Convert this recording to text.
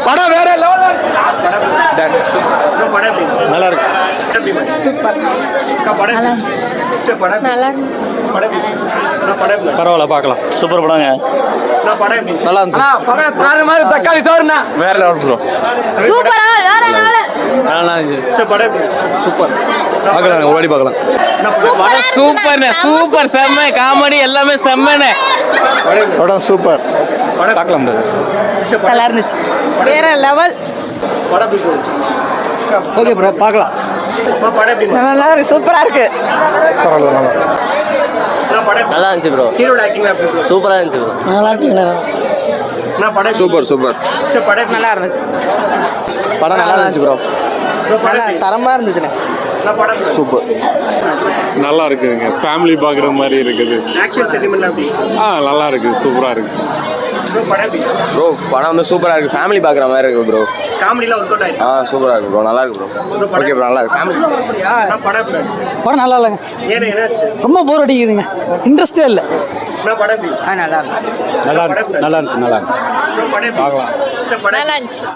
படம் வேற லெவல்ல நல்லா இருக்கு. பரவாயில்ல பார்க்கலாம். சூப்பர் படங்க. நல்லா இருந்துச்சு. படம் தாறு மாதிரி தக்காளி சோறுண்ணா வேற லெவல் ப்ரோ. சூப்பரா வேற லெவல். நல்லா இருந்துச்சு. சூப்பர். பார்க்கலாம், ஓடி பார்க்கலாம். சூப்பர்ண்ணே, சூப்பர் செம்ம காமெடி எல்லாமே செம்மனே. படம் சூப்பர். பார்க்கலாம் ப்ரோ. நல்லா இருந்துச்சு. வேற லெவல். ஓகே ப்ரோ பார்க்கலாம். நல்லா இருக்கு, சூப்பரா இருக்கு. பரவாயில்ல நல்லா. நல்லா இருந்துச்சு ப்ரோ. சூப்பராக இருந்துச்சு ப்ரோ. நல்லா இருந்துச்சு. Super super. நல்லா இருந்துச்சு. படம் நல்லா இருந்துச்சு ப்ரோ. நல்லா தரமா இருந்துச்சுண்ணே. சூப்பர். நல்லா இருக்குதுங்க. ஃபேமிலி பார்க்குற மாதிரி இருக்குது. நல்லா இருக்குது. சூப்பராக இருக்குது ப்ரோ. படம் வந்து சூப்பராக இருக்குது. ஃபேமிலி பார்க்குற மாதிரி இருக்குது ப்ரோ. சூப்பராக இருக்குது ப்ரோ. நல்லா இருக்கு ப்ரோ. ஓகே ப்ரோ, நல்லா இருக்கு. படம் நல்லா இல்லைங்க, ரொம்ப போர் அடிக்குதுங்க, இன்ட்ரெஸ்டே இல்லை. நல்லா இருந்துச்சு. நல்லா இருந்துச்சு. நல்லா இருந்துச்சு. நல்லா இருந்துச்சு.